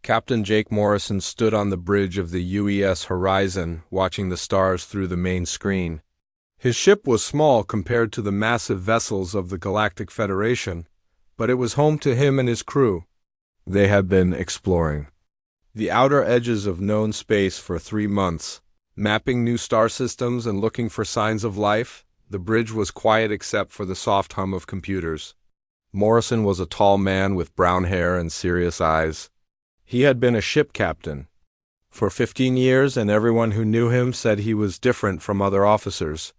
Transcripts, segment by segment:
Captain Jake Morrison stood on the bridge of the UES Horizon, watching the stars through the main screen. His ship was small compared to the massive vessels of the Galactic Federation, but it was home to him and his crew. They had been exploring the outer edges of known space for 3 months, mapping new star systems and looking for signs of life. The bridge was quiet except for the soft hum of computers. Morrison was a tall man with brown hair and serious eyes. He had been a ship captain for 15 years, and everyone who knew him said he was different from other officers.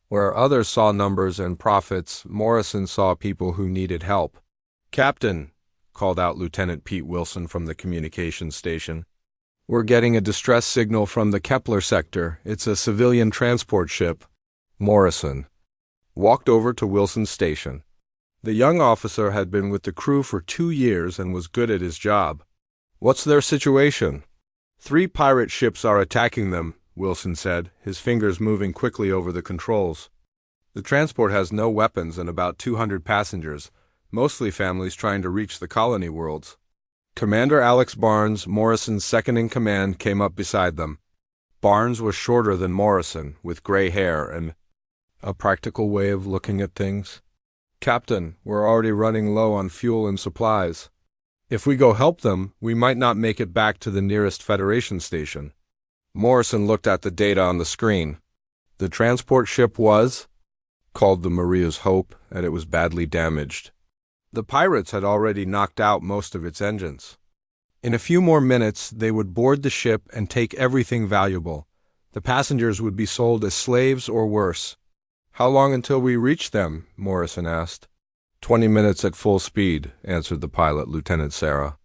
Where others saw numbers and profits, Morrison saw people who needed help. "Captain," called out Lieutenant Pete Wilson from the communications station. "We're getting a distress signal from the Kepler sector. It's a civilian transport ship." Morrison walked over to Wilson's station. The young officer had been with the crew for 2 years and was good at his job. "What's their situation?" "3 pirate ships are attacking them," Wilson said, his fingers moving quickly over the controls. "The transport has no weapons and about 200 passengers, mostly families trying to reach the colony worlds." Commander Alex Barnes, Morrison's second-in-command, came up beside them. Barnes was shorter than Morrison, with gray hair and a practical way of looking at things. "Captain, we're already running low on fuel and supplies. If we go help them, we might not make it back to the nearest Federation station." Morrison looked at the data on the screen. The transport ship was called the Maria's Hope, and it was badly damaged. The pirates had already knocked out most of its engines. In a few more minutes, they would board the ship and take everything valuable. The passengers would be sold as slaves or worse. "How long until we reach them?" Morrison asked. 20 minutes at full speed," answered the pilot, Lieutenant Sarah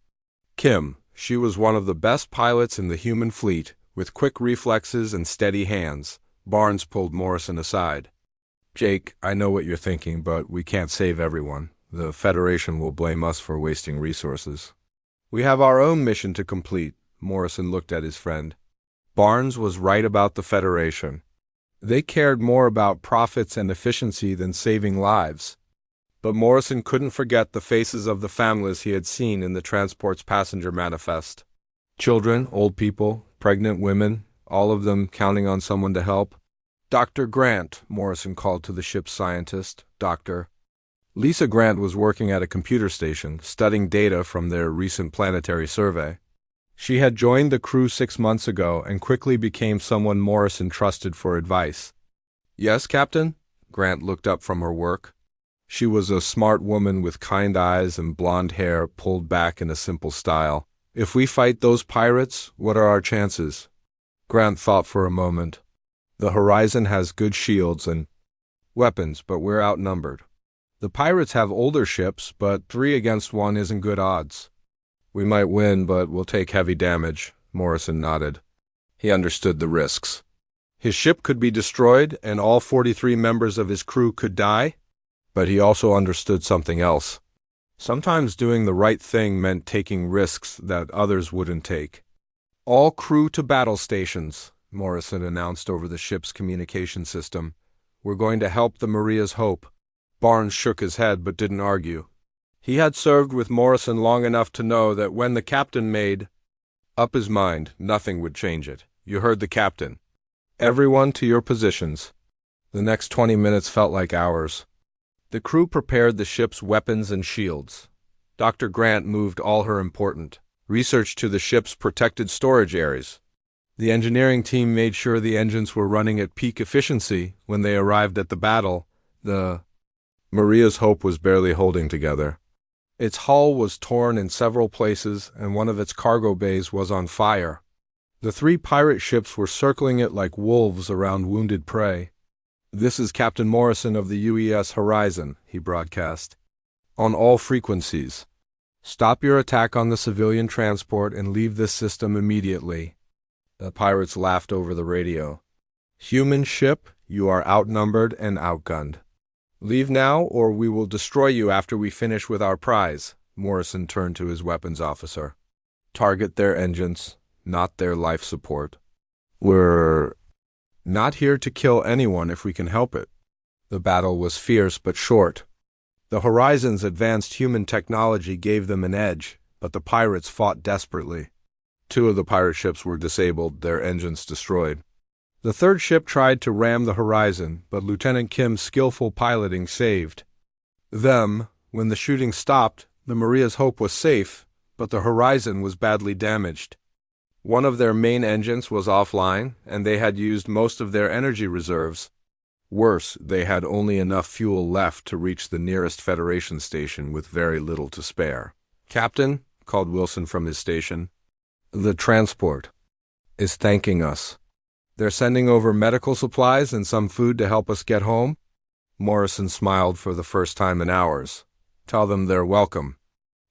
Kim. She was one of the best pilots in the human fleet, with quick reflexes and steady hands. Barnes pulled Morrison aside. "Jake, I know what you're thinking, but we can't save everyone. The Federation will blame us for wasting resources." "We have our own mission to complete." Morrison looked at his friend. Barnes was right about the Federation. They cared more about profits and efficiency than saving lives. But Morrison couldn't forget the faces of the families he had seen in the transport's passenger manifest. Children, old people, pregnant women, all of them counting on someone to help. "Dr. Grant," Morrison called to the ship's scientist. "Doctor." Lisa Grant was working at a computer station, studying data from their recent planetary survey. She had joined the crew 6 months ago and quickly became someone Morrison trusted for advice. "Yes, Captain?" Grant looked up from her work. She was a smart woman with kind eyes and blonde hair pulled back in a simple style. "If we fight those pirates, what are our chances?" Grant thought for a moment. "The Horizon has good shields and weapons, but we're outnumbered. The pirates have older ships, but 3 against 1 isn't good odds." "We might win, but we'll take heavy damage," Morrison nodded. He understood the risks. His ship could be destroyed, and all 43 members of his crew could die. But he also understood something else. Sometimes doing the right thing meant taking risks that others wouldn't take. "All crew to battle stations," Morrison announced over the ship's communication system. "We're going to help the Maria's Hope." Barnes shook his head but didn't argue. He had served with Morrison long enough to know that when the captain made up his mind, nothing would change it. You heard the captain. "Everyone to your positions." The next 20 minutes felt like hours. The crew prepared the ship's weapons and shields. Dr. Grant moved all her important research to the ship's protected storage areas. The engineering team made sure the engines were running at peak efficiency. When they arrived at the battle, the Maria's Hope was barely holding together. Its hull was torn in several places, and one of its cargo bays was on fire. The 3 pirate ships were circling it like wolves around wounded prey. "This is Captain Morrison of the UES Horizon," he broadcast. "On all frequencies. Stop your attack on the civilian transport and leave this system immediately." The pirates laughed over the radio. "Human ship, you are outnumbered and outgunned. Leave now, or we will destroy you after we finish with our prize." Morrison turned to his weapons officer. "Target their engines, not their life support. We're not here to kill anyone if we can help it." The battle was fierce but short. The Horizon's advanced human technology gave them an edge, but the pirates fought desperately. 2 of the pirate ships were disabled, their engines destroyed. The third ship tried to ram the horizon, but Lieutenant Kim's skillful piloting saved them. When the shooting stopped, the Maria's Hope was safe, but the horizon was badly damaged. One of their main engines was offline, and they had used most of their energy reserves. Worse, they had only enough fuel left to reach the nearest Federation station with very little to spare. "Captain," called Wilson from his station, "the transport is thanking us. They're sending over medical supplies and some food to help us get home." Morrison smiled for the first time in hours. "Tell them they're welcome."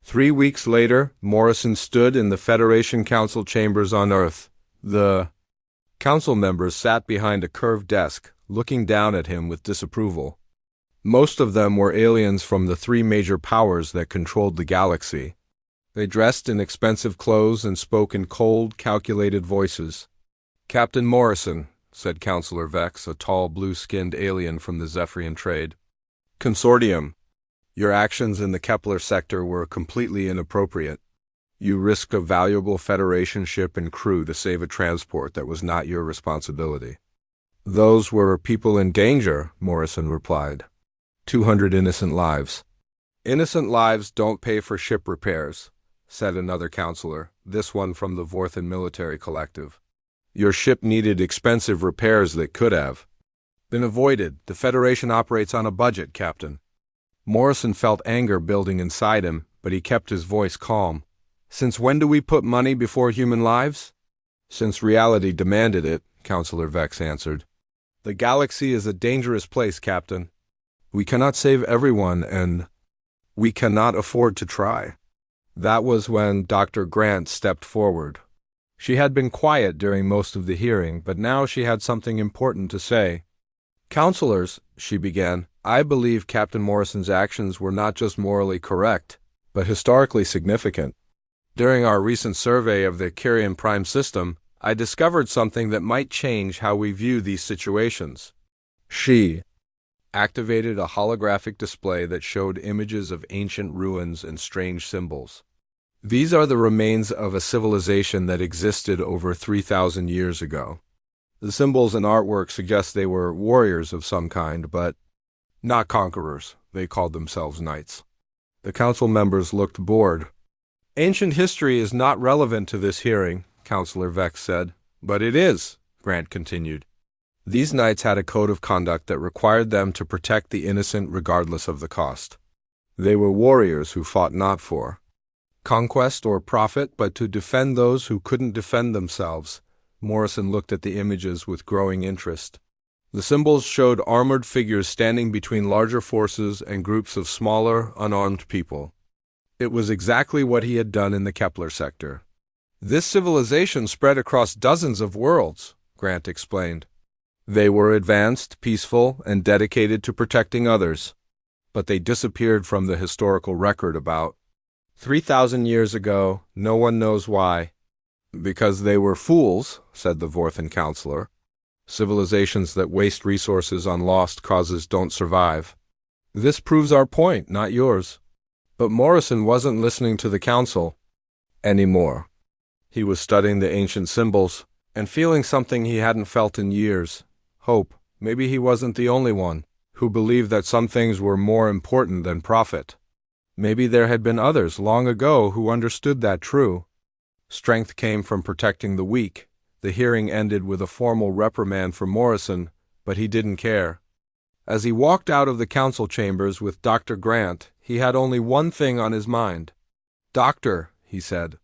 3 weeks later, Morrison stood in the Federation Council chambers on Earth. The council members sat behind a curved desk, looking down at him with disapproval. Most of them were aliens from the 3 major powers that controlled the galaxy. They dressed in expensive clothes and spoke in cold, calculated voices. "Captain Morrison," said Counselor Vex, a tall, blue-skinned alien from the Zephyrian trade. "Consortium, your actions in the Kepler sector were completely inappropriate. You risked a valuable Federation ship and crew to save a transport that was not your responsibility." "Those were people in danger," Morrison replied. 200 innocent lives. "Innocent lives don't pay for ship repairs," said another counselor, this one from the Vorthan Military Collective. "Your ship needed expensive repairs that could have been avoided. The Federation operates on a budget, Captain." Morrison felt anger building inside him, but he kept his voice calm. "Since when do we put money before human lives?" "Since reality demanded it," Counselor Vex answered. "The galaxy is a dangerous place, Captain. We cannot save everyone, and we cannot afford to try." That was when Dr. Grant stepped forward. She had been quiet during most of the hearing, but now she had something important to say. "Counselors," she began, "I believe Captain Morrison's actions were not just morally correct, but historically significant. During our recent survey of the Kyrian Prime system, I discovered something that might change how we view these situations." She activated a holographic display that showed images of ancient ruins and strange symbols. "These are the remains of a civilization that existed over 3,000 years ago. The symbols and artwork suggest they were warriors of some kind, but not conquerors. They called themselves knights." The council members looked bored. "Ancient history is not relevant to this hearing," Counselor Vex said. "But it is," Grant continued. "These knights had a code of conduct that required them to protect the innocent regardless of the cost. They were warriors who fought not for conquest or profit, but to defend those who couldn't defend themselves." Morrison looked at the images with growing interest. The symbols showed armored figures standing between larger forces and groups of smaller, unarmed people. It was exactly what he had done in the Kepler sector. "This civilization spread across dozens of worlds," Grant explained. "They were advanced, peaceful, and dedicated to protecting others. But they disappeared from the historical record about 3,000 years ago. No one knows why." "Because they were fools," said the Vorthan counselor. "Civilizations that waste resources on lost causes don't survive." "This proves our point, not yours." But Morrison wasn't listening to the council anymore. He was studying the ancient symbols and feeling something he hadn't felt in years. Hope. Maybe he wasn't the only one who believed that some things were more important than profit. Maybe there had been others long ago who understood that true. Strength came from protecting the weak. The hearing ended with a formal reprimand for Morrison, but he didn't care. As he walked out of the council chambers with Dr. Grant, he had only one thing on his mind. "Doctor," he said,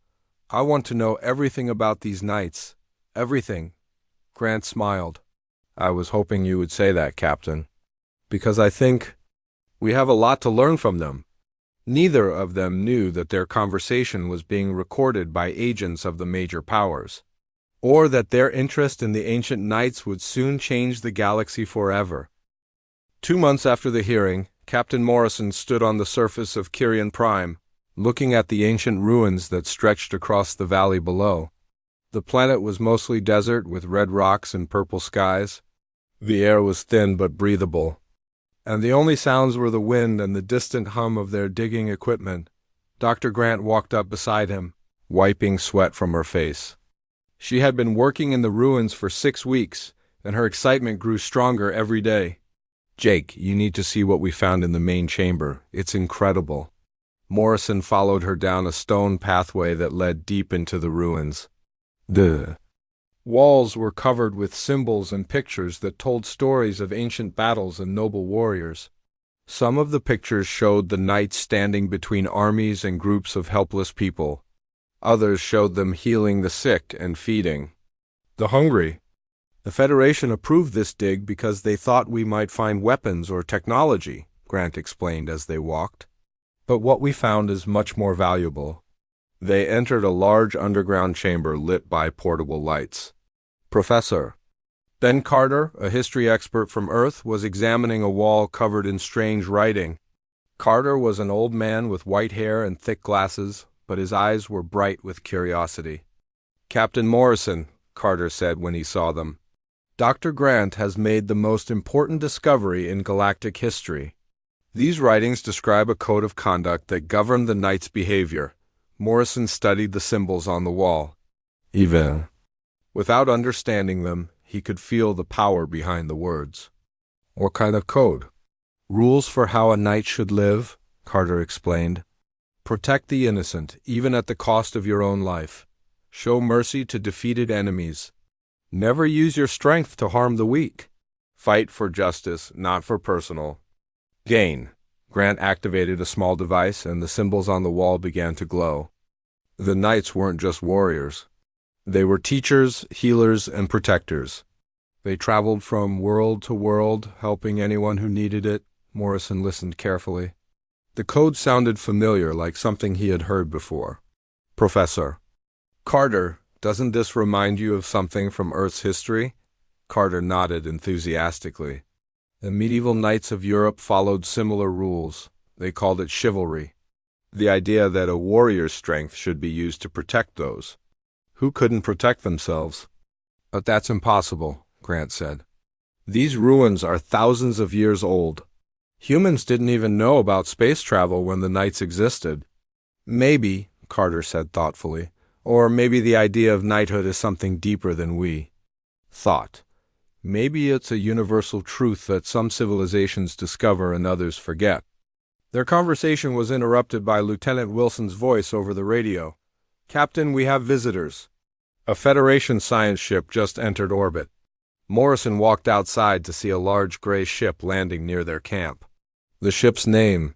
"I want to know everything about these knights. Everything." Grant smiled. "I was hoping you would say that, Captain. Because I think we have a lot to learn from them." Neither of them knew that their conversation was being recorded by agents of the major powers, or that their interest in the ancient knights would soon change the galaxy forever. 2 months after the hearing, Captain Morrison stood on the surface of Kyrian Prime, looking at the ancient ruins that stretched across the valley below. The planet was mostly desert with red rocks and purple skies. The air was thin but breathable, and the only sounds were the wind and the distant hum of their digging equipment. Dr. Grant walked up beside him, wiping sweat from her face. She had been working in the ruins for 6 weeks, and her excitement grew stronger every day. Jake, you need to see what we found in the main chamber. It's incredible. Morrison followed her down a stone pathway that led deep into the ruins. The walls were covered with symbols and pictures that told stories of ancient battles and noble warriors. Some of the pictures showed the knights standing between armies and groups of helpless people. Others showed them healing the sick and feeding the hungry. The Federation approved this dig because they thought we might find weapons or technology, Grant explained as they walked. But what we found is much more valuable. They entered a large underground chamber lit by portable lights. Professor Ben Carter, a history expert from Earth, was examining a wall covered in strange writing. Carter was an old man with white hair and thick glasses, but his eyes were bright with curiosity. Captain Morrison, Carter said when he saw them, Dr. Grant has made the most important discovery in galactic history. These writings describe a code of conduct that governed the Knights' behavior. Morrison studied the symbols on the wall. Even without understanding them, he could feel the power behind the words. What kind of code? Rules for how a knight should live, Carter explained. Protect the innocent, even at the cost of your own life. Show mercy to defeated enemies. Never use your strength to harm the weak. Fight for justice, not for personal gain. Grant activated a small device, and the symbols on the wall began to glow. The knights weren't just warriors. They were teachers, healers, and protectors. They traveled from world to world, helping anyone who needed it. Morrison listened carefully. The code sounded familiar, like something he had heard before. Professor Carter, doesn't this remind you of something from Earth's history? Carter nodded enthusiastically. The medieval knights of Europe followed similar rules. They called it chivalry. The idea that a warrior's strength should be used to protect those who couldn't protect themselves. But that's impossible, Grant said. These ruins are thousands of years old. Humans didn't even know about space travel when the knights existed. Maybe, Carter said thoughtfully, or maybe the idea of knighthood is something deeper than we thought. Maybe it's a universal truth that some civilizations discover and others forget. Their conversation was interrupted by Lieutenant Wilson's voice over the radio. Captain, we have visitors. A Federation science ship just entered orbit. Morrison walked outside to see a large gray ship landing near their camp. The ship's name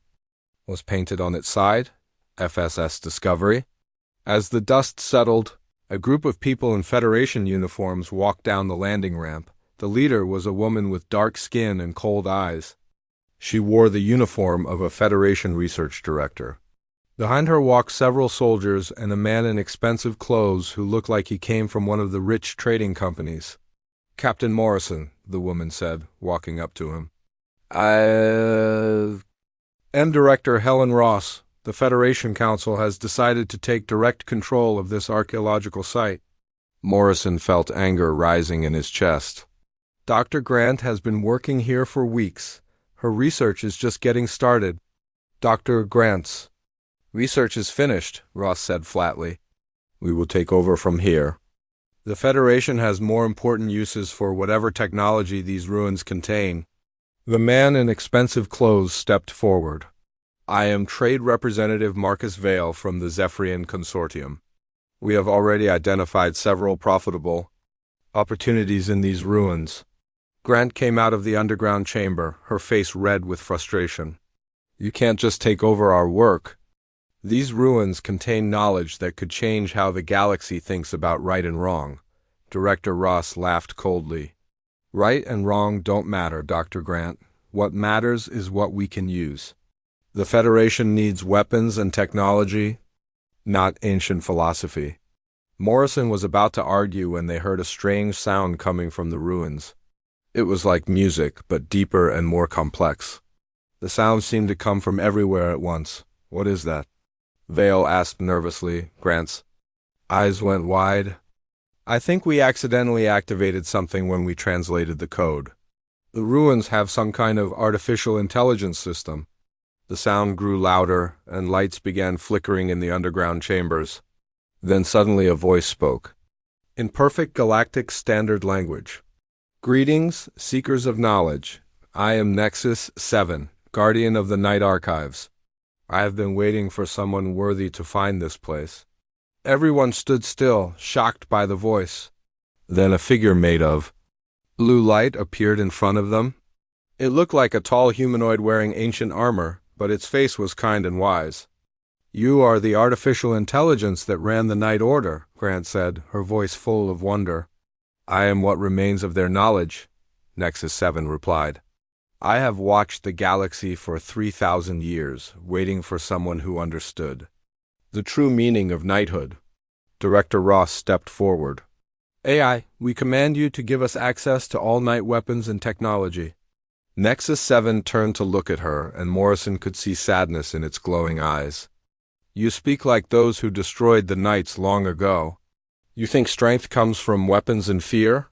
was painted on its side, FSS Discovery. As the dust settled, a group of people in Federation uniforms walked down the landing ramp. The leader was a woman with dark skin and cold eyes. She wore the uniform of a Federation research director. Behind her walked several soldiers and a man in expensive clothes who looked like he came from one of the rich trading companies. Captain Morrison, the woman said, walking up to him. I'm Director Helen Ross. The Federation Council has decided to take direct control of this archaeological site. Morrison felt anger rising in his chest. Dr. Grant has been working here for weeks. Her research is just getting started. Dr. Grant's research is finished, Ross said flatly. We will take over from here. The Federation has more important uses for whatever technology these ruins contain. The man in expensive clothes stepped forward. I am Trade Representative Marcus Vale from the Zephyrian Consortium. We have already identified several profitable opportunities in these ruins. Grant came out of the underground chamber, her face red with frustration. You can't just take over our work. These ruins contain knowledge that could change how the galaxy thinks about right and wrong. Director Ross laughed coldly. Right and wrong don't matter, Dr. Grant. What matters is what we can use. The Federation needs weapons and technology, not ancient philosophy. Morrison was about to argue when they heard a strange sound coming from the ruins. It was like music, but deeper and more complex. The sound seemed to come from everywhere at once. What is that? Vale asked nervously. Grant's eyes went wide. I think we accidentally activated something when we translated the code. The ruins have some kind of artificial intelligence system. The sound grew louder, and lights began flickering in the underground chambers. Then suddenly a voice spoke. In perfect galactic standard language. Greetings, seekers of knowledge. I am Nexus 7, guardian of the Night Archives. I have been waiting for someone worthy to find this place. Everyone stood still, shocked by the voice. Then a figure made of blue light appeared in front of them. It looked like a tall humanoid wearing ancient armor, but its face was kind and wise. You are the artificial intelligence that ran the Night Order, Grant said, her voice full of wonder. I am what remains of their knowledge, Nexus 7 replied. I have watched the galaxy for 3,000 years, waiting for someone who understood the true meaning of knighthood. Director Ross stepped forward. AI, we command you to give us access to all night weapons and technology. Nexus 7 turned to look at her, and Morrison could see sadness in its glowing eyes. You speak like those who destroyed the Knights long ago. You think strength comes from weapons and fear?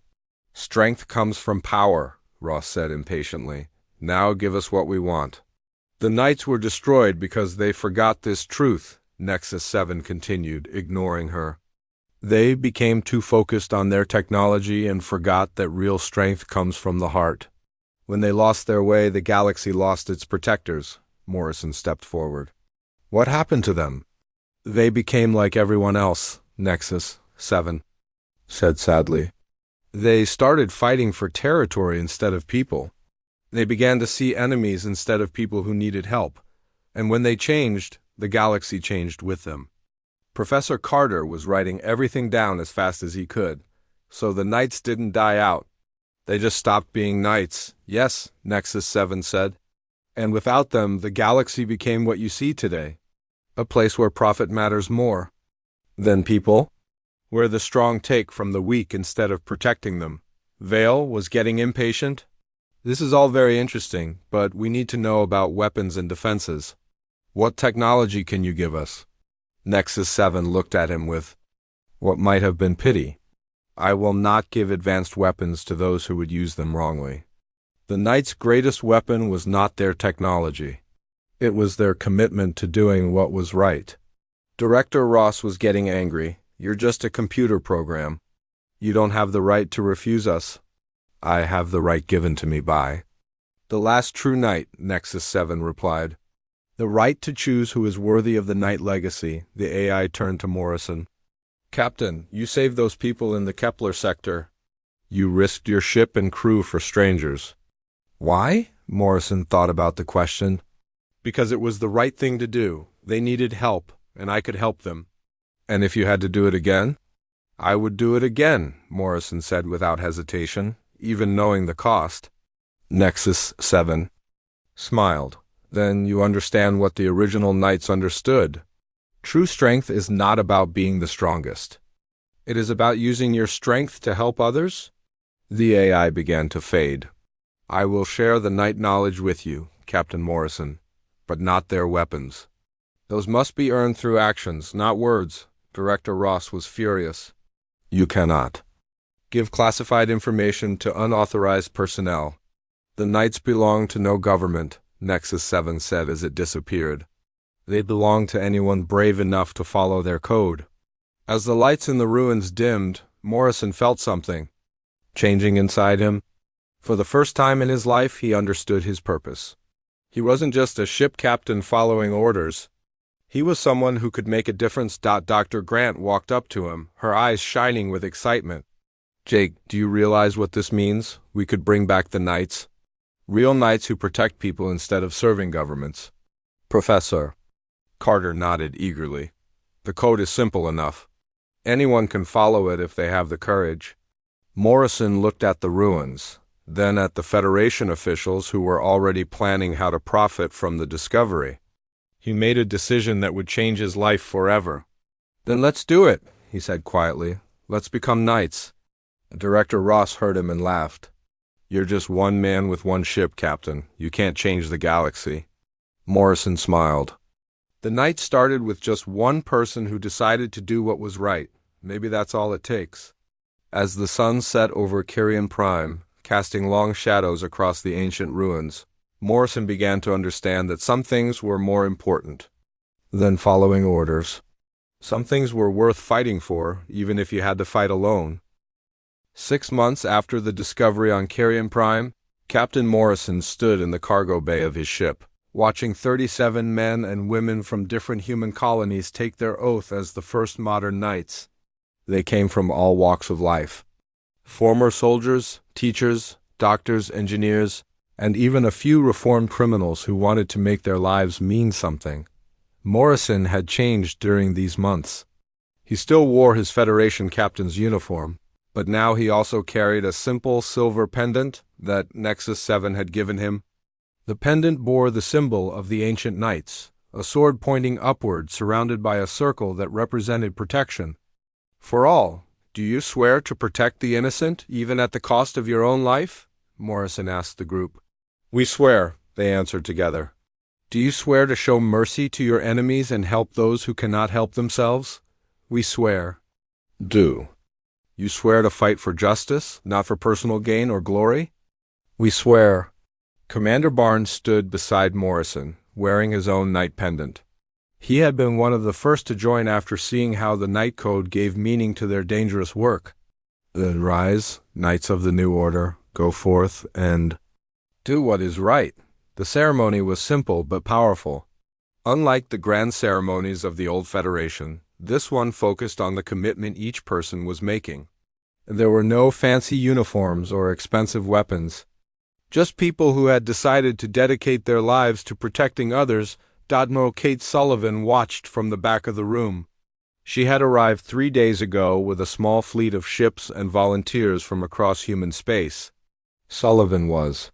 Strength comes from power, Ross said impatiently. Now give us what we want. The Knights were destroyed because they forgot this truth, Nexus 7 continued, ignoring her. They became too focused on their technology and forgot that real strength comes from the heart. When they lost their way, the galaxy lost its protectors. Morrison stepped forward. What happened to them? They became like everyone else, Nexus 7 said sadly. They started fighting for territory instead of people. They began to see enemies instead of people who needed help. And when they changed, the galaxy changed with them. Professor Carter was writing everything down as fast as he could, so the Knights didn't die out. They just stopped being Knights. Yes, Nexus 7 said. And without them, the galaxy became what you see today. A place where profit matters more than people, where the strong take from the weak instead of protecting them. Vale was getting impatient. This is all very interesting, but we need to know about weapons and defenses. What technology can you give us? Nexus 7 looked at him with what might have been pity. I will not give advanced weapons to those who would use them wrongly. The Knights' greatest weapon was not their technology. It was their commitment to doing what was right. Director Ross was getting angry. You're just a computer program. You don't have the right to refuse us. I have the right given to me by the last true knight, Nexus 7 replied. The right to choose who is worthy of the knight legacy, the AI turned to Morrison. Captain, you saved those people in the Kepler sector. You risked your ship and crew for strangers. Why? Morrison thought about the question. Because it was the right thing to do. They needed help, and I could help them. And if you had to do it again? I would do it again, Morrison said without hesitation, even knowing the cost. Nexus 7 smiled. Then you understand what the original Knights understood. True strength is not about being the strongest. It is about using your strength to help others. The AI began to fade. I will share the Knight knowledge with you, Captain Morrison, but not their weapons. Those must be earned through actions, not words. Director Ross was furious. You cannot give classified information to unauthorized personnel. The Knights belong to no government, Nexus 7 said as it disappeared. They belong to anyone brave enough to follow their code. As the lights in the ruins dimmed, Morrison felt something changing inside him. For the first time in his life, he understood his purpose. He wasn't just a ship captain following orders. He was someone who could make a difference. Dr. Grant walked up to him, her eyes shining with excitement. Jake, do you realize what this means? We could bring back the Knights. Real Knights who protect people instead of serving governments. Professor. Carter nodded eagerly. The code is simple enough. Anyone can follow it if they have the courage. Morrison looked at the ruins, then at the Federation officials who were already planning how to profit from the discovery. He made a decision that would change his life forever. Then let's do it, he said quietly. Let's become Knights. Director Ross heard him and laughed. You're just one man with one ship, Captain. You can't change the galaxy. Morrison smiled. The night started with just one person who decided to do what was right. Maybe that's all it takes. As the sun set over Kyrian Prime, casting long shadows across the ancient ruins, Morrison began to understand that some things were more important than following orders. Some things were worth fighting for, even if you had to fight alone. 6 months after the discovery on Carrion Prime, Captain Morrison stood in the cargo bay of his ship, watching 37 men and women from different human colonies take their oath as the first modern knights. They came from all walks of life. Former soldiers, teachers, doctors, engineers, and even a few reformed criminals who wanted to make their lives mean something. Morrison had changed during these months. He still wore his Federation captain's uniform, but now he also carried a simple silver pendant that Nexus 7 had given him. The pendant bore the symbol of the ancient knights, a sword pointing upward surrounded by a circle that represented protection. For all, do you swear to protect the innocent, even at the cost of your own life? Morrison asked the group. We swear, they answered together. Do you swear to show mercy to your enemies and help those who cannot help themselves? We swear. Do you swear to fight for justice, not for personal gain or glory? We swear. Commander Barnes stood beside Morrison, wearing his own knight pendant. He had been one of the first to join after seeing how the Knight Code gave meaning to their dangerous work. Then rise, Knights of the New Order, go forth and do what is right. The ceremony was simple but powerful. Unlike the grand ceremonies of the old Federation, this one focused on the commitment each person was making. There were no fancy uniforms or expensive weapons. Just people who had decided to dedicate their lives to protecting others. Admiral Kate Sullivan watched from the back of the room. She had arrived 3 days ago with a small fleet of ships and volunteers from across human space. Sullivan was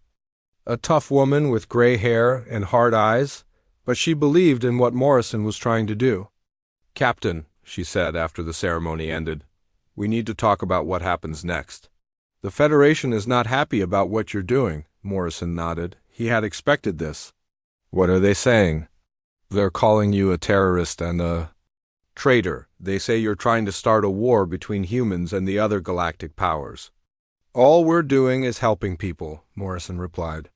a tough woman with gray hair and hard eyes, but she believed in what Morrison was trying to do. Captain, she said after the ceremony ended, we need to talk about what happens next. The Federation is not happy about what you're doing, Morrison nodded. He had expected this. What are they saying? They're calling you a terrorist and a traitor. They say you're trying to start a war between humans and the other galactic powers. All we're doing is helping people, Morrison replied.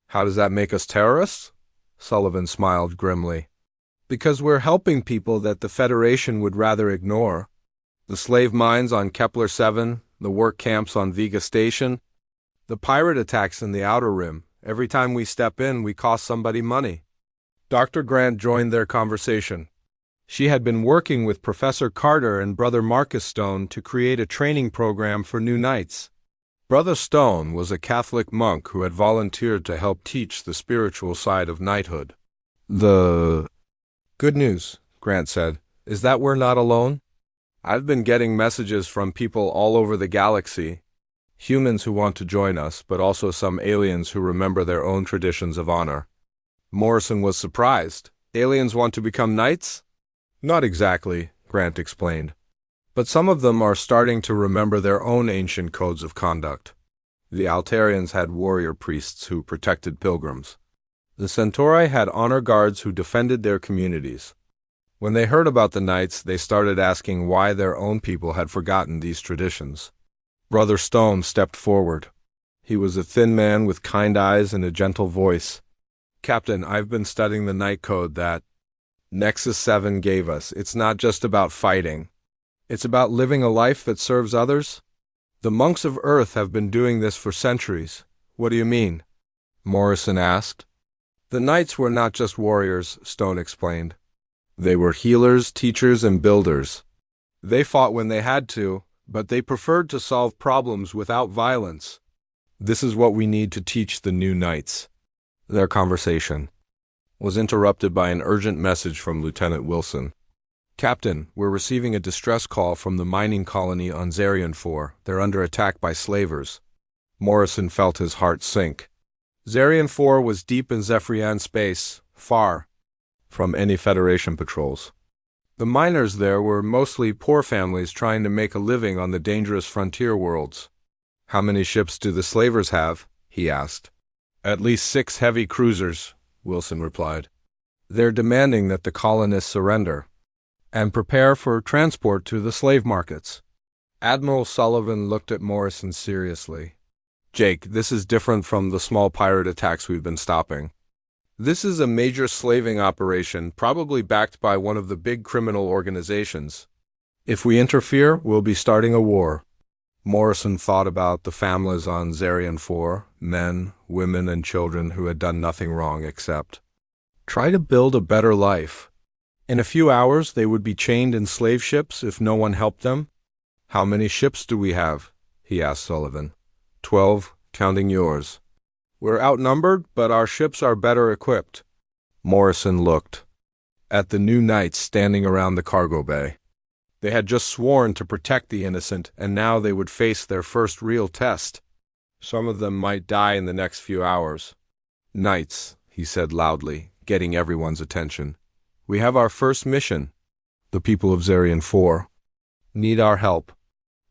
How does that make us terrorists? Sullivan smiled grimly. Because we're helping people that the Federation would rather ignore. The slave mines on Kepler 7, the work camps on Vega Station, the pirate attacks in the Outer Rim. Every time we step in, we cost somebody money. Dr. Grant joined their conversation. She had been working with Professor Carter and Brother Marcus Stone to create a training program for new knights. Brother Stone was a Catholic monk who had volunteered to help teach the spiritual side of knighthood. The good news, Grant said, is that we're not alone. I've been getting messages from people all over the galaxy, humans who want to join us, but also some aliens who remember their own traditions of honor. Morrison was surprised. Aliens want to become knights? Not exactly, Grant explained. But some of them are starting to remember their own ancient codes of conduct. The Altarians had warrior priests who protected pilgrims. The Centauri had honor guards who defended their communities. When they heard about the knights, they started asking why their own people had forgotten these traditions. Brother Stone stepped forward. He was a thin man with kind eyes and a gentle voice. Captain, I've been studying the Knight Code that Nexus 7 gave us. It's not just about fighting. It's about living a life that serves others. The monks of Earth have been doing this for centuries. What do you mean? Morrison asked. The knights were not just warriors, Stone explained. They were healers, teachers, and builders. They fought when they had to, but they preferred to solve problems without violence. This is what we need to teach the new knights. Their conversation was interrupted by an urgent message from Lieutenant Wilson. Captain, we're receiving a distress call from the mining colony on Zarian 4. They're under attack by slavers. Morrison felt his heart sink. Zarian 4 was deep in Zephyrian space, far from any Federation patrols. The miners there were mostly poor families trying to make a living on the dangerous frontier worlds. How many ships do the slavers have? He asked. At least 6 heavy cruisers, Wilson replied. They're demanding that the colonists surrender and prepare for transport to the slave markets. Admiral Sullivan looked at Morrison seriously. Jake, this is different from the small pirate attacks we've been stopping. This is a major slaving operation, probably backed by one of the big criminal organizations. If we interfere, we'll be starting a war. Morrison thought about the families on Zarian 4, men, women, and children who had done nothing wrong except try to build a better life. In a few hours, they would be chained in slave ships if no one helped them. How many ships do we have? He asked Sullivan. 12, counting yours. We're outnumbered, but our ships are better equipped. Morrison looked at the new knights standing around the cargo bay. They had just sworn to protect the innocent, and now they would face their first real test. Some of them might die in the next few hours. Knights, he said loudly, getting everyone's attention. We have our first mission. The people of Zarian 4 need our help.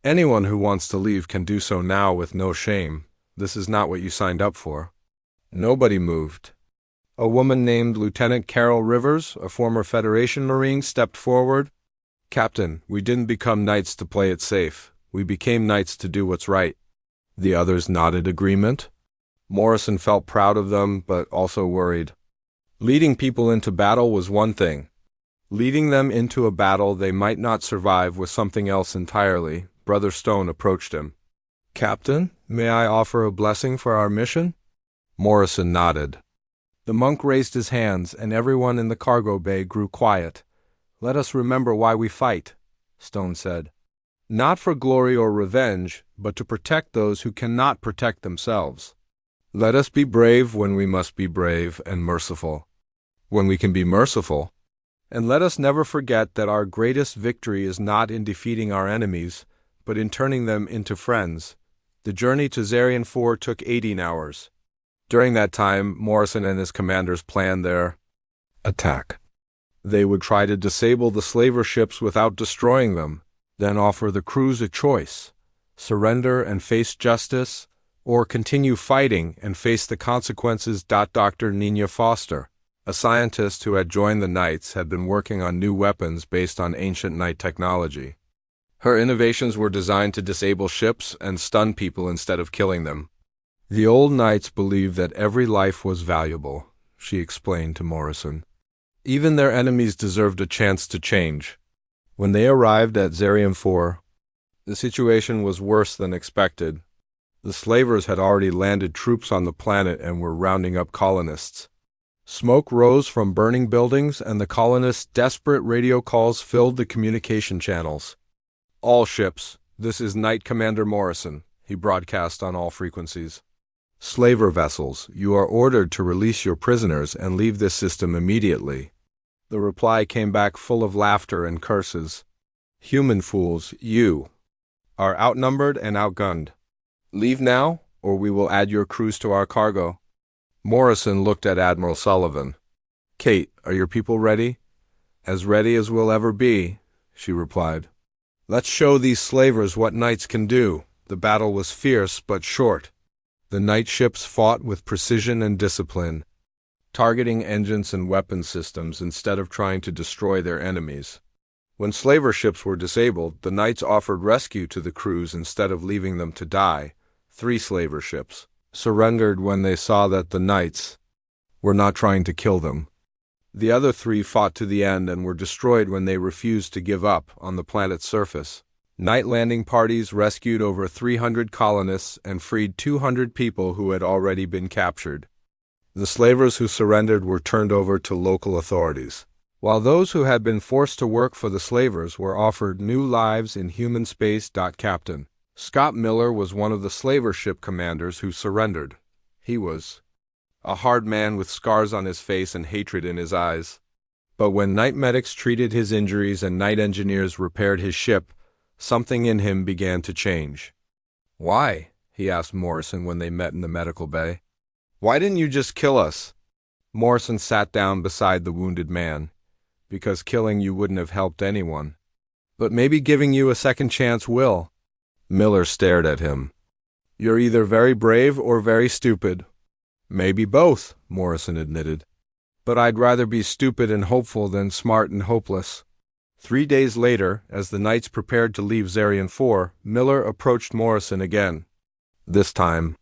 Anyone who wants to leave can do so now with no shame. This is not what you signed up for. Nobody moved. A woman named Lieutenant Carol Rivers, a former Federation Marine, stepped forward. Captain, we didn't become knights to play it safe. We became knights to do what's right. The others nodded agreement. Morrison felt proud of them, but also worried. Leading people into battle was one thing. Leading them into a battle they might not survive was something else entirely. Brother Stone approached him. Captain, may I offer a blessing for our mission? Morrison nodded. The monk raised his hands, and everyone in the cargo bay grew quiet. Let us remember why we fight, Stone said. Not for glory or revenge, but to protect those who cannot protect themselves. Let us be brave when we must be brave, and merciful when we can be merciful. And let us never forget that our greatest victory is not in defeating our enemies, but in turning them into friends. The journey to Zarian 4 took 18 hours. During that time, Morrison and his commanders planned their attack. They would try to disable the slaver ships without destroying them, then offer the crews a choice: surrender and face justice, or continue fighting and face the consequences. Dr. Nina Foster, a scientist who had joined the Knights, had been working on new weapons based on ancient Knight technology. Her innovations were designed to disable ships and stun people instead of killing them. The old Knights believed that every life was valuable, she explained to Morrison. Even their enemies deserved a chance to change. When they arrived at Zarian 4, the situation was worse than expected. The slavers had already landed troops on the planet and were rounding up colonists. Smoke rose from burning buildings, and the colonists' desperate radio calls filled the communication channels. All ships, this is Knight Commander Morrison, he broadcast on all frequencies. Slaver vessels, you are ordered to release your prisoners and leave this system immediately. The reply came back full of laughter and curses. Human fools, you are outnumbered and outgunned. Leave now, or we will add your crews to our cargo. Morrison looked at Admiral Sullivan. Kate, are your people ready? As ready as we'll ever be, she replied. Let's show these slavers what knights can do. The battle was fierce but short. The Knight ships fought with precision and discipline, targeting engines and weapon systems instead of trying to destroy their enemies. When slaver ships were disabled, the Knights offered rescue to the crews instead of leaving them to die. 3 slaver ships surrendered when they saw that the Knights were not trying to kill them. The other 3 fought to the end and were destroyed when they refused to give up on the planet's surface. Knight landing parties rescued over 300 colonists and freed 200 people who had already been captured. The slavers who surrendered were turned over to local authorities, while those who had been forced to work for the slavers were offered new lives in human space. Captain Scott Miller was one of the slaver ship commanders who surrendered. He was a hard man with scars on his face and hatred in his eyes. But when Knight medics treated his injuries and Knight engineers repaired his ship, something in him began to change. Why? He asked Morrison when they met in the medical bay. Why didn't you just kill us? Morrison sat down beside the wounded man. Because killing you wouldn't have helped anyone. But maybe giving you a second chance will. Miller stared at him. You're either very brave or very stupid. Maybe both, Morrison admitted. But I'd rather be stupid and hopeful than smart and hopeless. 3 days later, as the Knights prepared to leave Zarian 4, Miller approached Morrison again. This time,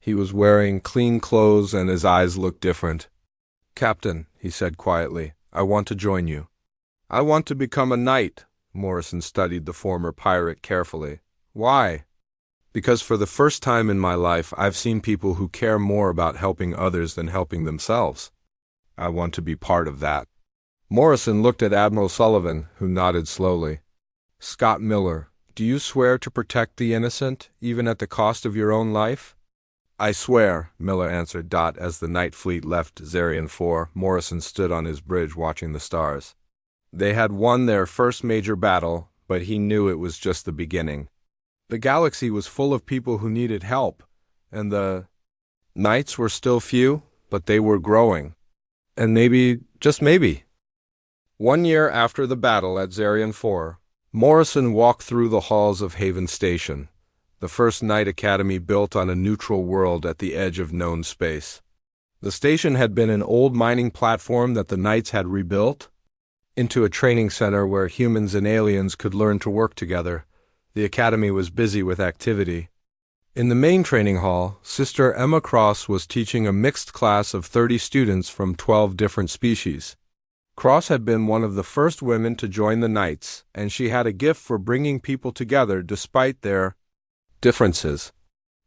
He was wearing clean clothes and his eyes looked different. "Captain," he said quietly, "I want to join you." "I want to become a knight." Morrison studied the former pirate carefully. "Why?" "Because for the first time in my life, I've seen people who care more about helping others than helping themselves. I want to be part of that." Morrison looked at Admiral Sullivan, who nodded slowly. "Scott Miller, do you swear to protect the innocent, even at the cost of your own life?" "I swear," Miller answered. As the night fleet left Zarian 4, Morrison stood on his bridge watching the stars. They had won their first major battle, but he knew it was just the beginning. The galaxy was full of people who needed help, and the knights were still few, but they were growing. And maybe, just maybe. 1 year after the battle at Zarian 4, Morrison walked through the halls of Haven Station, the first Knight Academy built on a neutral world at the edge of known space. The station had been an old mining platform that the Knights had rebuilt into a training center where humans and aliens could learn to work together. The Academy was busy with activity. In the main training hall, Sister Emma Cross was teaching a mixed class of 30 students from 12 different species. Cross had been one of the first women to join the Knights, and she had a gift for bringing people together despite their differences.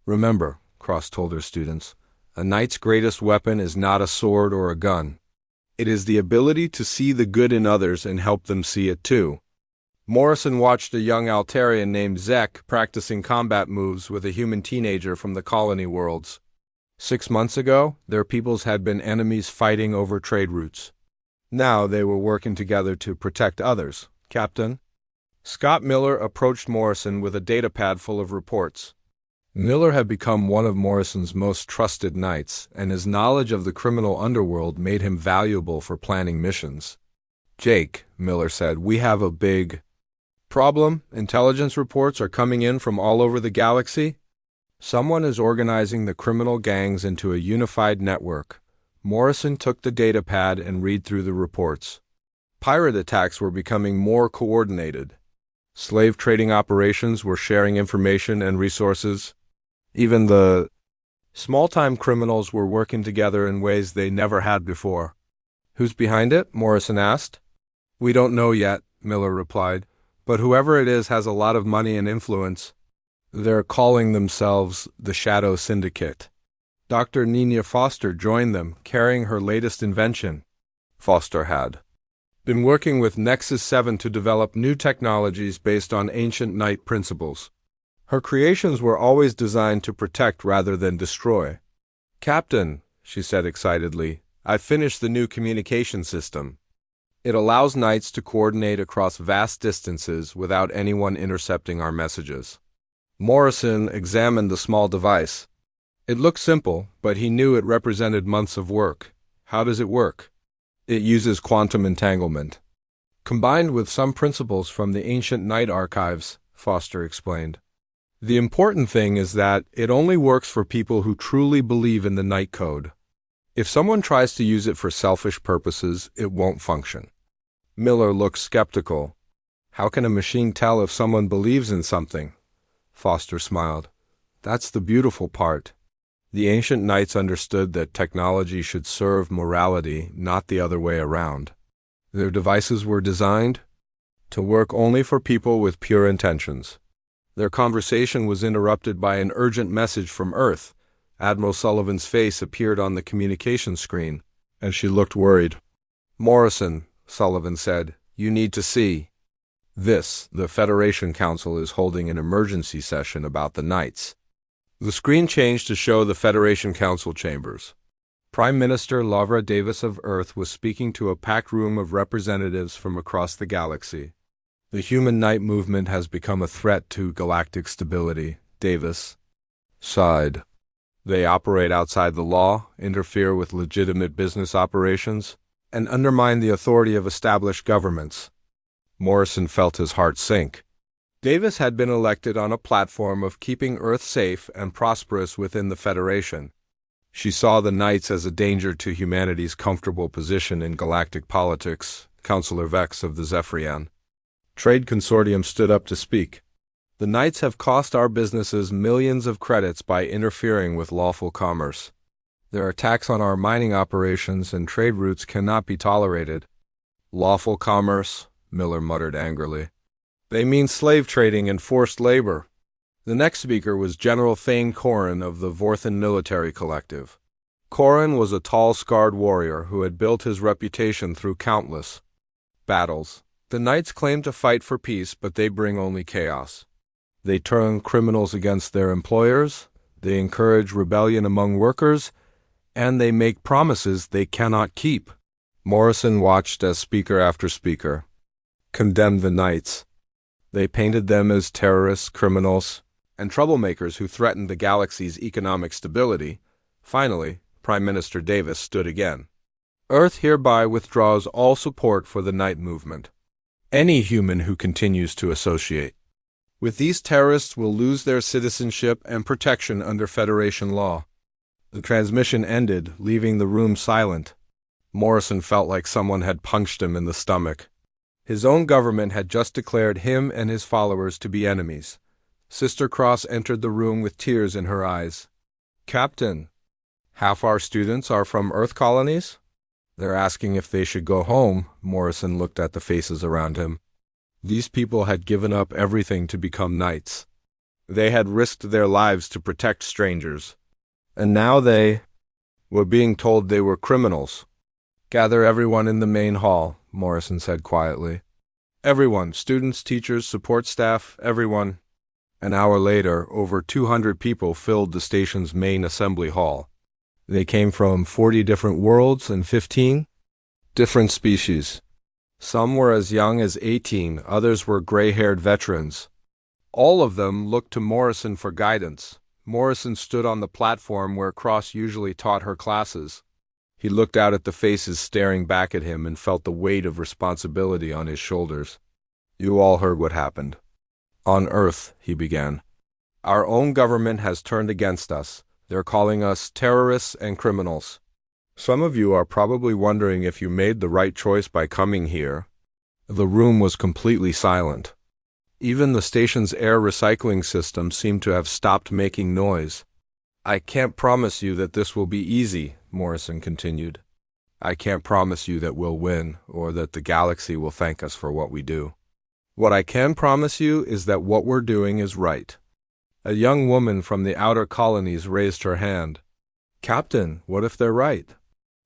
"Remember," Cross told her students, "a knight's greatest weapon is not a sword or a gun. It is the ability to see the good in others and help them see it too." Morrison watched a young Altarian named Zek practicing combat moves with a human teenager from the colony worlds. 6 months ago, their peoples had been enemies fighting over trade routes. Now they were working together to protect others. "Captain?" Scott Miller approached Morrison with a datapad full of reports. Miller had become one of Morrison's most trusted knights, and his knowledge of the criminal underworld made him valuable for planning missions. "Jake," Miller said, "we have a big problem. Intelligence reports are coming in from all over the galaxy. Someone is organizing the criminal gangs into a unified network." Morrison took the datapad and read through the reports. Pirate attacks were becoming more coordinated. Slave trading operations were sharing information and resources. Even the small-time criminals were working together in ways they never had before. "Who's behind it?" Morrison asked. "We don't know yet," Miller replied, "but whoever it is has a lot of money and influence. They're calling themselves the Shadow Syndicate." Dr. Nina Foster joined them, carrying her latest invention. Foster had been working with Nexus 7 to develop new technologies based on ancient Knight principles. Her creations were always designed to protect rather than destroy. "Captain," she said excitedly, "I finished the new communication system. It allows Knights to coordinate across vast distances without anyone intercepting our messages." Morrison examined the small device. It looked simple, but he knew it represented months of work. "How does it work?" "It uses quantum entanglement, combined with some principles from the ancient Knight archives," Foster explained. "The important thing is that it only works for people who truly believe in the Knight Code. If someone tries to use it for selfish purposes, it won't function." Miller looked skeptical. "How can a machine tell if someone believes in something?" Foster smiled. "That's the beautiful part. The ancient Knights understood that technology should serve morality, not the other way around. Their devices were designed to work only for people with pure intentions." Their conversation was interrupted by an urgent message from Earth. Admiral Sullivan's face appeared on the communication screen, and she looked worried. "Morrison," Sullivan said, "you need to see this. The Federation Council is holding an emergency session about the Knights." The screen changed to show the Federation Council chambers. Prime Minister Lavra Davis of Earth was speaking to a packed room of representatives from across the galaxy. "The human Knight movement has become a threat to galactic stability," Davis sighed. "They operate outside the law, interfere with legitimate business operations, and undermine the authority of established governments." Morrison felt his heart sink. Davis had been elected on a platform of keeping Earth safe and prosperous within the Federation. She saw the Knights as a danger to humanity's comfortable position in galactic politics. Councillor Vex of the Zephyrian Trade Consortium stood up to speak. The Knights have cost our businesses millions of credits by interfering with lawful commerce. Their attacks on our mining operations and trade routes cannot be tolerated. Lawful commerce, Miller muttered angrily. They mean slave trading and forced labor. The next speaker was General Thane Corrin of the Vorthan Military Collective. Corrin was a tall, scarred warrior who had built his reputation through countless battles. The Knights claim to fight for peace, but they bring only chaos. They turn criminals against their employers, they encourage rebellion among workers, and they make promises they cannot keep. Morrison watched as speaker after speaker condemned the Knights. They painted them as terrorists, criminals, and troublemakers who threatened the galaxy's economic stability. Finally, Prime Minister Davis stood again. Earth hereby withdraws all support for the Knight movement. Any human who continues to associate with these terrorists will lose their citizenship and protection under Federation law. The transmission ended, leaving the room silent. Morrison felt like someone had punched him in the stomach. His own government had just declared him and his followers to be enemies. Sister Cross entered the room with tears in her eyes. Captain, half our students are from Earth colonies? They're asking if they should go home. Morrison looked at the faces around him. These people had given up everything to become Knights. They had risked their lives to protect strangers. And now they were being told they were criminals. Gather everyone in the main hall, Morrison said quietly. Everyone, students, teachers, support staff, everyone. An hour later, over 200 people filled the station's main assembly hall. They came from 40 different worlds and 15 different species. Some were as young as 18, others were gray-haired veterans. All of them looked to Morrison for guidance. Morrison stood on the platform where Cross usually taught her classes. He looked out at the faces staring back at him and felt the weight of responsibility on his shoulders. You all heard what happened. On Earth, he began. Our own government has turned against us. They're calling us terrorists and criminals. Some of you are probably wondering if you made the right choice by coming here. The room was completely silent. Even the station's air recycling system seemed to have stopped making noise. I can't promise you that this will be easy, Morrison continued. I can't promise you that we'll win, or that the galaxy will thank us for what we do. What I can promise you is that what we're doing is right. A young woman from the outer colonies raised her hand. Captain, what if they're right?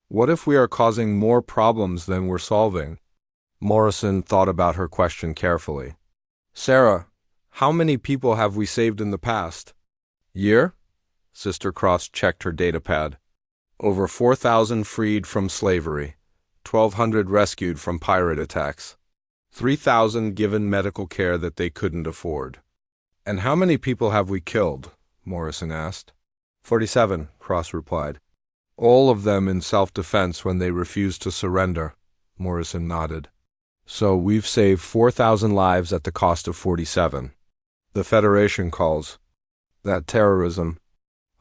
What if we are causing more problems than we're solving? Morrison thought about her question carefully. Sarah, how many people have we saved in the past year? Sister Cross checked her datapad. Over 4,000 freed from slavery, 1,200 rescued from pirate attacks, 3,000 given medical care that they couldn't afford. And how many people have we killed? Morrison asked. 47, Cross replied. All of them in self-defense when they refused to surrender, Morrison nodded. So we've saved 4,000 lives at the cost of 47. The Federation calls that terrorism.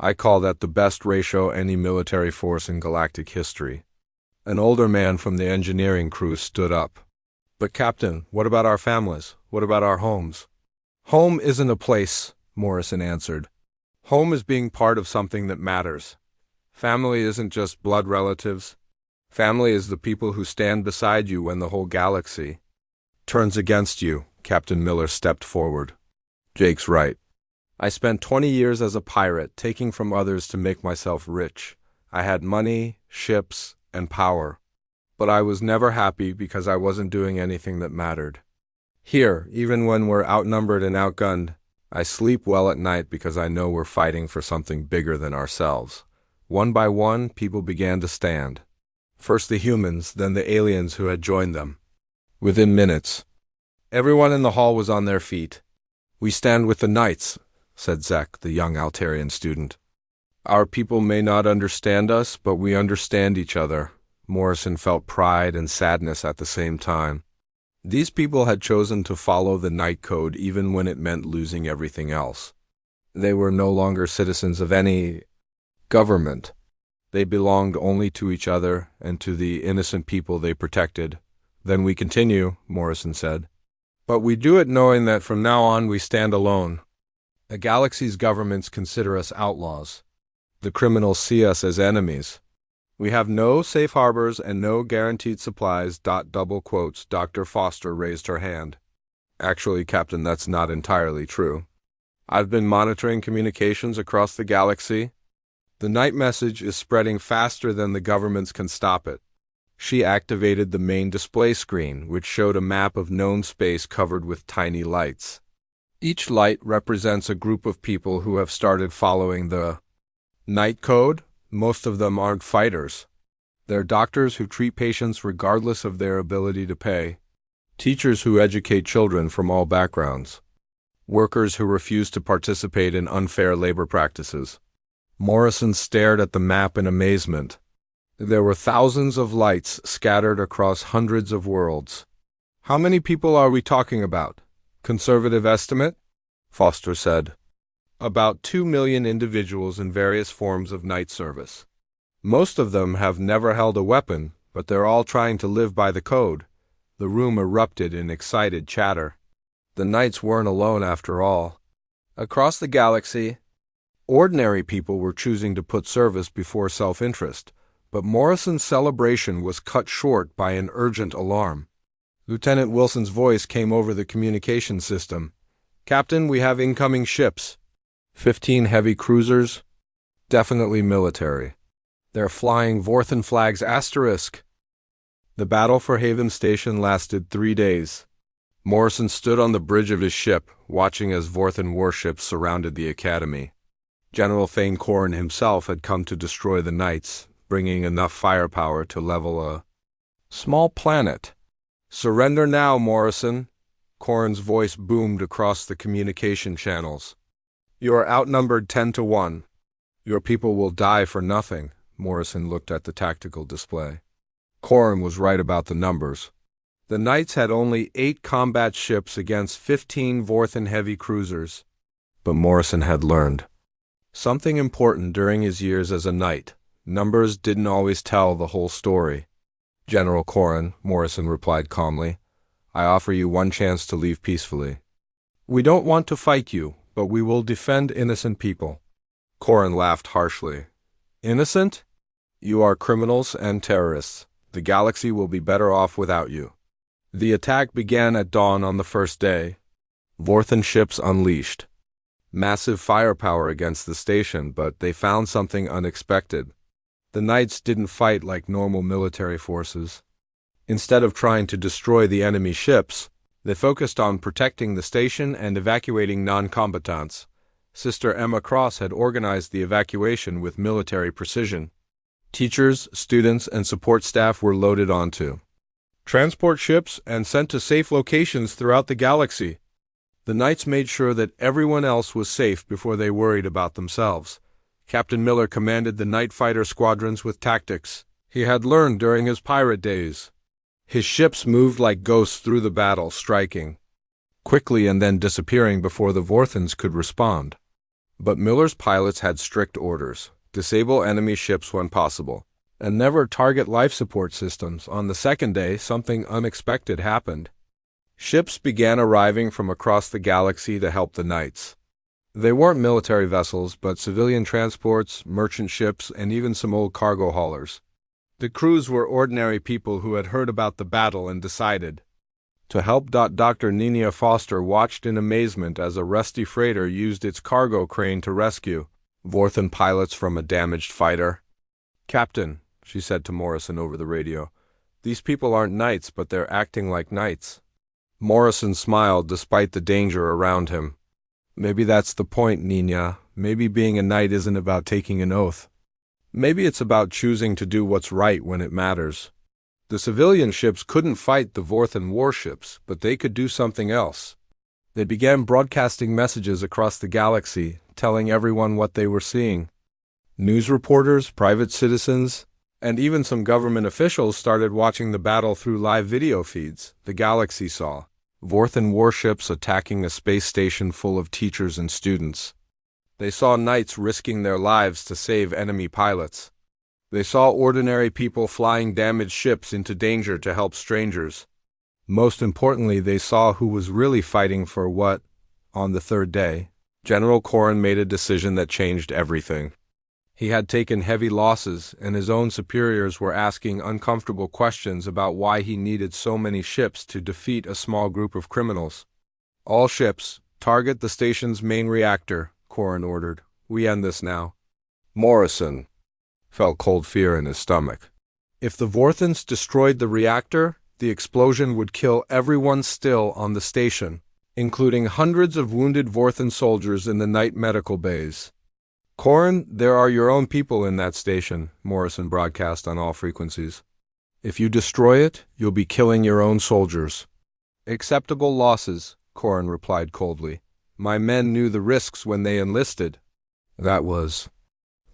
I call that the best ratio any military force in galactic history. An older man from the engineering crew stood up. But Captain, what about our families? What about our homes? Home isn't a place, Morrison answered. Home is being part of something that matters. Family isn't just blood relatives. Family is the people who stand beside you when the whole galaxy turns against you. Captain Miller stepped forward. Jake's right. I spent 20 years as a pirate, taking from others to make myself rich. I had money, ships, and power. But I was never happy because I wasn't doing anything that mattered. Here, even when we're outnumbered and outgunned, I sleep well at night because I know we're fighting for something bigger than ourselves. One by one, people began to stand. First the humans, then the aliens who had joined them. Within minutes, everyone in the hall was on their feet. We stand with the Knights, said Zek, the young Altarian student. Our people may not understand us, but we understand each other. Morrison felt pride and sadness at the same time. These people had chosen to follow the Knight Code even when it meant losing everything else. They were no longer citizens of any government. They belonged only to each other and to the innocent people they protected. Then we continue, Morrison said. But we do it knowing that from now on we stand alone. The galaxy's governments consider us outlaws. The criminals see us as enemies. We have no safe harbors and no guaranteed supplies. Double quotes. Dr. Foster raised her hand. Actually, Captain, that's not entirely true. I've been monitoring communications across the galaxy. The night message is spreading faster than the governments can stop it. She activated the main display screen, which showed a map of known space covered with tiny lights. Each light represents a group of people who have started following the night code. Most of them aren't fighters. They're doctors who treat patients regardless of their ability to pay, teachers who educate children from all backgrounds, workers who refuse to participate in unfair labor practices. Morrison stared at the map in amazement. There were thousands of lights scattered across hundreds of worlds. How many people are we talking about? Conservative estimate? Foster said. About 2 million individuals in various forms of night service. Most of them have never held a weapon, but they're all trying to live by the code. The room erupted in excited chatter. The Knights weren't alone after all. Across the galaxy, ordinary people were choosing to put service before self-interest, but Morrison's celebration was cut short by an urgent alarm. Lieutenant Wilson's voice came over the communication system. Captain, we have incoming ships. 15 heavy cruisers. Definitely military. They're flying Vorthan flags **. The battle for Haven Station lasted 3 days. Morrison stood on the bridge of his ship, watching as Vorthan warships surrounded the academy. General Thane Corrin himself had come to destroy the Knights, bringing enough firepower to level a small planet. Surrender now, Morrison. Corrin's voice boomed across the communication channels. You are outnumbered 10 to 1. Your people will die for nothing. Morrison looked at the tactical display. Corrin was right about the numbers. The Knights had only 8 combat ships against 15 Vorthan heavy cruisers. But Morrison had learned something important during his years as a Knight. Numbers didn't always tell the whole story. General Corrin, Morrison replied calmly, I offer you one chance to leave peacefully. We don't want to fight you, but we will defend innocent people. Corrin laughed harshly. Innocent? You are criminals and terrorists. The galaxy will be better off without you. The attack began at dawn on the first day. Vorthan ships unleashed massive firepower against the station, but they found something unexpected. The Knights didn't fight like normal military forces. Instead of trying to destroy the enemy ships, they focused on protecting the station and evacuating non-combatants. Sister Emma Cross had organized the evacuation with military precision. Teachers, students, and support staff were loaded onto transport ships and sent to safe locations throughout the galaxy. The Knights made sure that everyone else was safe before they worried about themselves. Captain Miller commanded the night fighter squadrons with tactics he had learned during his pirate days. His ships moved like ghosts through the battle, striking quickly and then disappearing before the Vorthans could respond. But Miller's pilots had strict orders: disable enemy ships when possible, and never target life support systems. On the second day, something unexpected happened. Ships began arriving from across the galaxy to help the Knights. They weren't military vessels, but civilian transports, merchant ships, and even some old cargo haulers. The crews were ordinary people who had heard about the battle and decided to help. Dr. Nina Foster watched in amazement as a rusty freighter used its cargo crane to rescue Vorthan pilots from a damaged fighter. Captain, she said to Morrison over the radio, these people aren't Knights, but they're acting like Knights. Morrison smiled despite the danger around him. Maybe that's the point, Nina. Maybe being a Knight isn't about taking an oath. Maybe it's about choosing to do what's right when it matters. The civilian ships couldn't fight the Vorthan warships, but they could do something else. They began broadcasting messages across the galaxy, telling everyone what they were seeing. News reporters, private citizens, and even some government officials started watching the battle through live video feeds. The galaxy saw Vorthan warships attacking a space station full of teachers and students. They saw Knights risking their lives to save enemy pilots. They saw ordinary people flying damaged ships into danger to help strangers. Most importantly, they saw who was really fighting for what. On the third day, General Corrin made a decision that changed everything. He had taken heavy losses, and his own superiors were asking uncomfortable questions about why he needed so many ships to defeat a small group of criminals. All ships, target the station's main reactor, Corrin ordered. We end this now. Morrison felt cold fear in his stomach. If the Vorthans destroyed the reactor, the explosion would kill everyone still on the station, including hundreds of wounded Vorthan soldiers in the night medical bays. Corrin, there are your own people in that station, Morrison broadcast on all frequencies. If you destroy it, you'll be killing your own soldiers. Acceptable losses, Corrin replied coldly. My men knew the risks when they enlisted. That was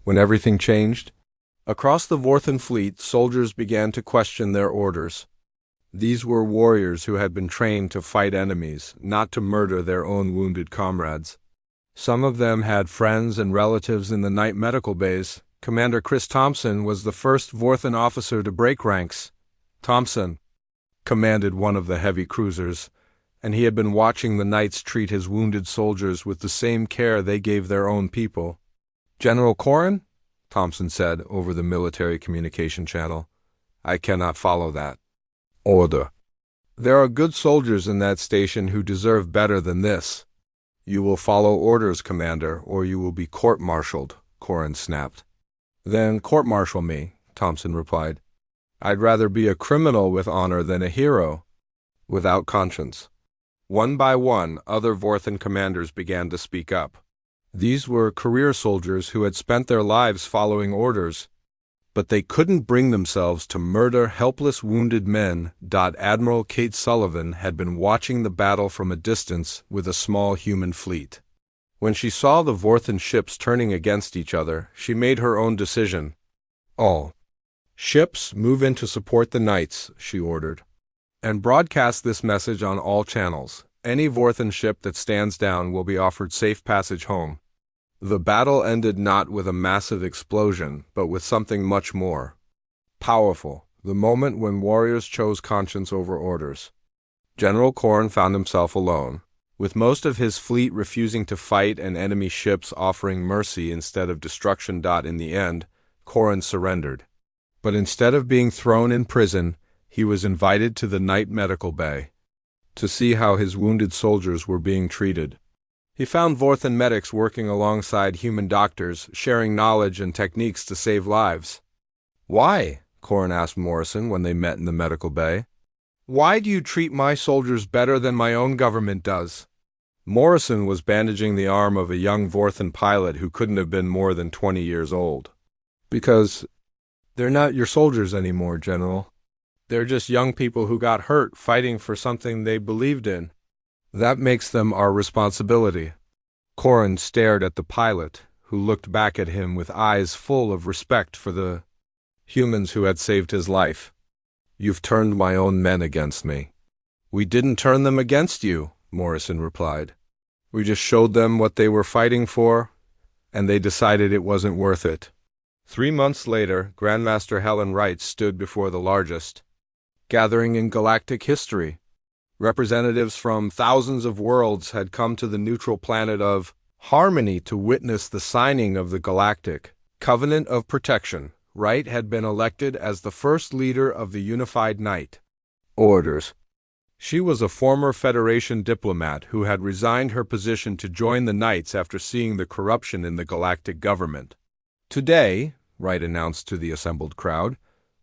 when everything changed. Across the Vorthan fleet, soldiers began to question their orders. These were warriors who had been trained to fight enemies, not to murder their own wounded comrades. Some of them had friends and relatives in the night medical bays. Commander Chris Thompson was the first Vorthan officer to break ranks. Thompson commanded one of the heavy cruisers, and he had been watching the knights treat his wounded soldiers with the same care they gave their own people. General Corrin? Thompson said over the military communication channel. I cannot follow that. Order. There are good soldiers in that station who deserve better than this. You will follow orders, Commander, or you will be court-martialed, Corrin snapped. Then court-martial me, Thompson replied. I'd rather be a criminal with honor than a hero without conscience. One by one, other Vorthan commanders began to speak up. These were career soldiers who had spent their lives following orders, but they couldn't bring themselves to murder helpless wounded men. Admiral Kate Sullivan had been watching the battle from a distance with a small human fleet. When she saw the Vorthan ships turning against each other, she made her own decision. All ships move in to support the knights, she ordered, and broadcast this message on all channels. Any Vorthan ship that stands down will be offered safe passage home. The battle ended not with a massive explosion, but with something much more powerful, the moment when warriors chose conscience over orders. General Corrin found himself alone, with most of his fleet refusing to fight and enemy ships offering mercy instead of destruction. In the end, Corrin surrendered. But instead of being thrown in prison, he was invited to the night medical bay to see how his wounded soldiers were being treated. He found Vorthan medics working alongside human doctors, sharing knowledge and techniques to save lives. Why? Corrin asked Morrison when they met in the medical bay. Why do you treat my soldiers better than my own government does? Morrison was bandaging the arm of a young Vorthan pilot who couldn't have been more than 20 years old. Because they're not your soldiers anymore, General. They're just young people who got hurt fighting for something they believed in. That makes them our responsibility. Corrin stared at the pilot, who looked back at him with eyes full of respect for the humans who had saved his life. You've turned my own men against me. We didn't turn them against you, Morrison replied. We just showed them what they were fighting for, and they decided it wasn't worth it. 3 months later, Grandmaster Helen Wright stood before the largest gathering in galactic history. Representatives from thousands of worlds had come to the neutral planet of Harmony to witness the signing of the Galactic Covenant of Protection. Wright had been elected as the first leader of the Unified Night Orders. She was a former Federation diplomat who had resigned her position to join the Knights after seeing the corruption in the galactic government. Today, Wright announced to the assembled crowd,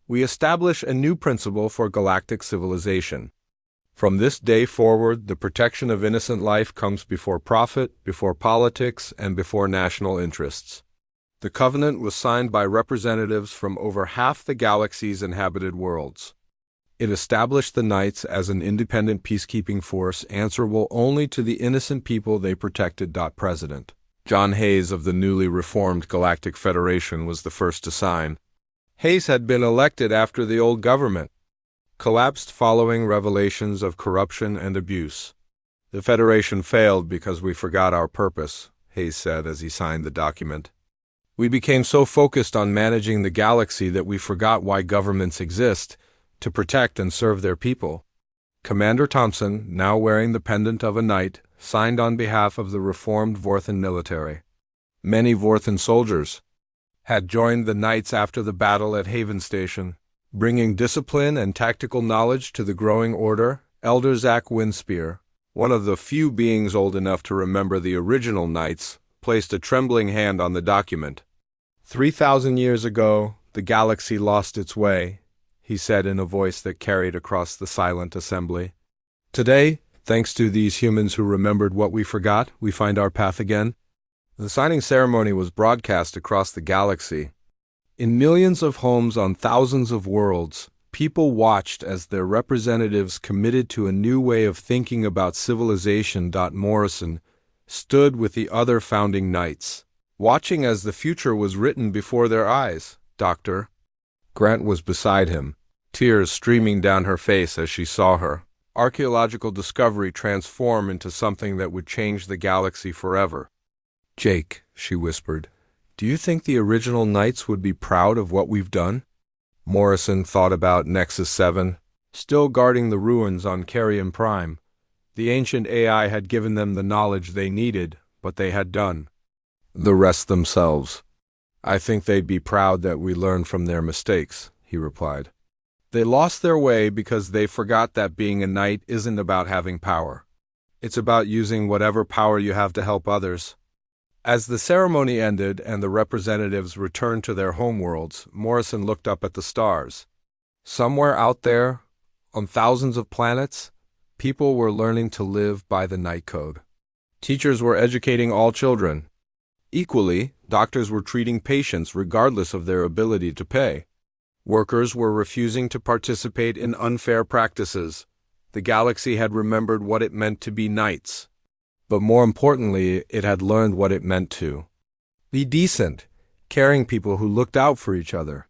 we establish a new principle for galactic civilization. From this day forward, the protection of innocent life comes before profit, before politics, and before national interests. The covenant was signed by representatives from over half the galaxy's inhabited worlds. It established the Knights as an independent peacekeeping force answerable only to the innocent people they protected. President John Hayes of the newly reformed Galactic Federation was the first to sign. Hayes had been elected after the old government collapsed following revelations of corruption and abuse. The Federation failed because we forgot our purpose, Hayes said as he signed the document. We became so focused on managing the galaxy that we forgot why governments exist, to protect and serve their people. Commander Thompson, now wearing the pendant of a knight, signed on behalf of the reformed Vorthan military. Many Vorthan soldiers had joined the Knights after the battle at Haven Station, bringing discipline and tactical knowledge to the growing order. Elder Zach Windspear, one of the few beings old enough to remember the original Knights, placed a trembling hand on the document. 3,000 years ago, the galaxy lost its way, he said in a voice that carried across the silent assembly. Today, thanks to these humans who remembered what we forgot, we find our path again. The signing ceremony was broadcast across the galaxy. In millions of homes on thousands of worlds, people watched as their representatives committed to a new way of thinking about civilization. Morrison stood with the other founding knights, watching as the future was written before their eyes. Dr. Grant was beside him, tears streaming down her face as she saw her archaeological discovery transform into something that would change the galaxy forever. Jake, she whispered, do you think the original Knights would be proud of what we've done? Morrison thought about Nexus 7, still guarding the ruins on Carrion Prime. The ancient AI had given them the knowledge they needed, but they had done the rest themselves. I think they'd be proud that we learned from their mistakes, he replied. They lost their way because they forgot that being a knight isn't about having power. It's about using whatever power you have to help others. As the ceremony ended and the representatives returned to their homeworlds, Morrison looked up at the stars. Somewhere out there, on thousands of planets, people were learning to live by the Knight Code. Teachers were educating all children. Equally, doctors were treating patients regardless of their ability to pay. Workers were refusing to participate in unfair practices. The galaxy had remembered what it meant to be knights. But more importantly, it had learned what it meant to be decent, caring people who looked out for each other.